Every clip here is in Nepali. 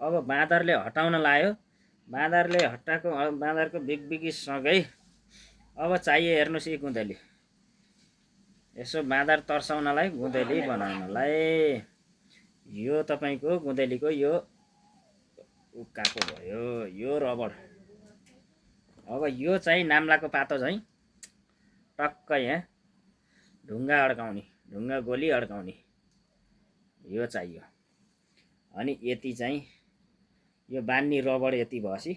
अब बाँदरले हटाउन लायो। बाँदरले हटाएको बाँदरको बिगबिगीसँगै अब चाहियो हेर्नुहोस् यी गुँदेली। यसो बाँदर तर्साउनलाई गुँदेली बनाउनलाई यो तपाईँको गुँदेलीको यो उकाको भयो, यो रबर। अब यो चाहिँ नाम्लाको पातो झैँ टक्क यहाँ ढुङ्गा अड्काउने, ढुङ्गा गोली अड्काउने यो चाहियो। अनि यति चाहिँ यो बान्ने रबर यति भएपछि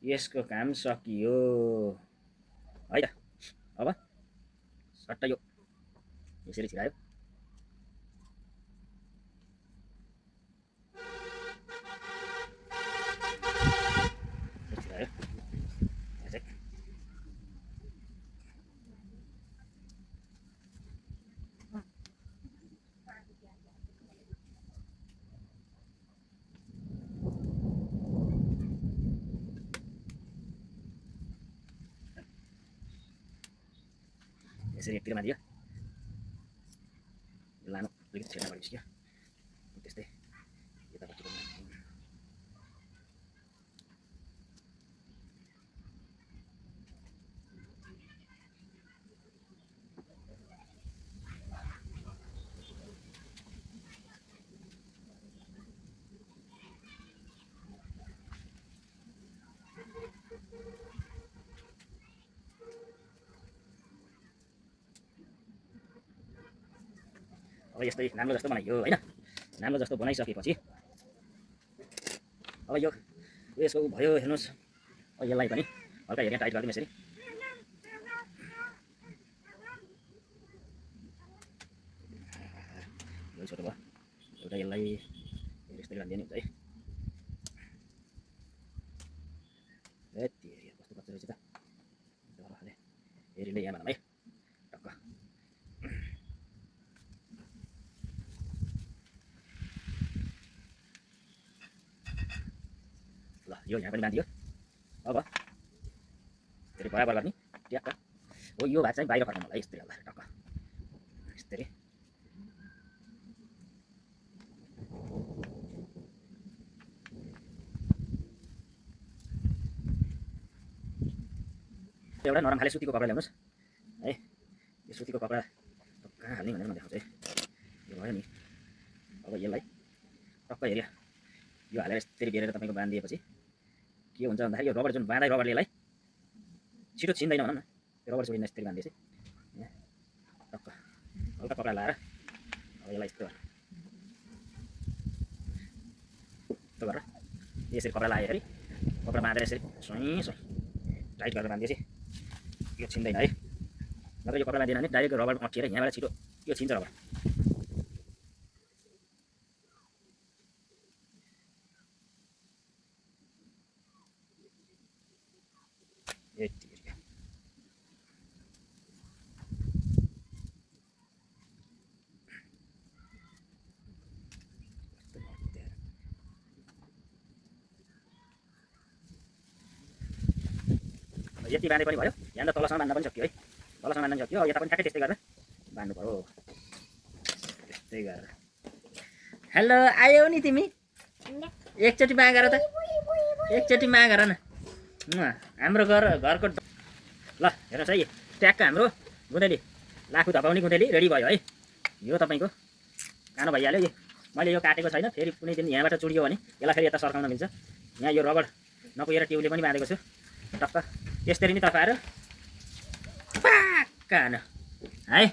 यसको काम सकियो है त। अब सट्ट यो यसरी छिरायो। यसरी एकतिर मारियो। लानो अलिकति छेड्न पऱ्यो क्या त्यस्तै यतापट्टि पनि। अब यस्तै राम्रो जस्तो बनाइयो होइन। राम्रो जस्तो बनाइसकेपछि अब यो यसको भयो हेर्नुहोस्। अब यसलाई पनि हल्का हेरेर टाइट गरिदिउँ यसरी। यो छोटो भयो एउटा यसलाई यस्तरी बानिदियो नि हुन्छ है। यति हेरी कस्तो कच्चो रहेछ त हेरीले यहाँ भनौँ है टक्क। ल यो यहाँ पनि बाँधियो। अब यसरी बराबर गर्ने ट्याक्क। हो यो भाग चाहिँ बाहिर फर्काउनु होला यस्तरी होला टक्क यस्तरी। एउटा नरम खाले सुतीको कपडा ल्याउनुहोस् है। यो सुतीको कपडा कहाँ हाल्ने भनेर म देखाउँछु है। यो भयो नि। अब यसलाई टक्क हेऱ्यो यो हालेर यसरी बेरेर तपाईँको बाँधिदिएपछि के हुन्छ भन्दाखेरि यो रबर जुन बाँधा रबरले यसलाई छिटो छिन्दैन भनौँ न। त्यो रबर छोडिँदा यसरी बाँधिएपछि यहाँ टक्क हल्का कपडा लाएर अब यसलाई यस्तो गरेर यसरी कपडा लगाएखेरि कपडा बाँधेर यसरी सोही सोही टाइट गरेर बाँधिएपछि यो छिन्दैन है। नत्र यो कपडा बाँधिएन भने डाइरेक्ट रबर अँटिएर यहाँबाट छिटो यो छिन्छ रबर। यति बाँधे पनि भयो। यहाँ त तलसम्म बाँध्न पनि सक्यो है। तलसम्म बाँध्न सक्यो। यता पनि ठ्याक्कै त्यस्तै गरेर बाँध्नु पर्यो त्यस्तै गरेर। हेलो आयौ नि तिमी एकचोटि माग गर त एकचोटि माग गर न। हाम्रो घरको ल हेर्नुहोस् है ट्याक्क हाम्रो गुँदेली लाखु धपाउने गुँदेली रेडी भयो है। यो तपाईँको कानो भइहाल्यो। यो मैले यो काटेको छैन। फेरि कुनै दिन यहाँबाट चुडियो भने यसलाई फेरि यता सर्काउन मिल्छ। यहाँ यो रबर नपुगेर ट्युबले पनि बाँधेको छु टक्क। यसरी नै तपाएर पाक्का है।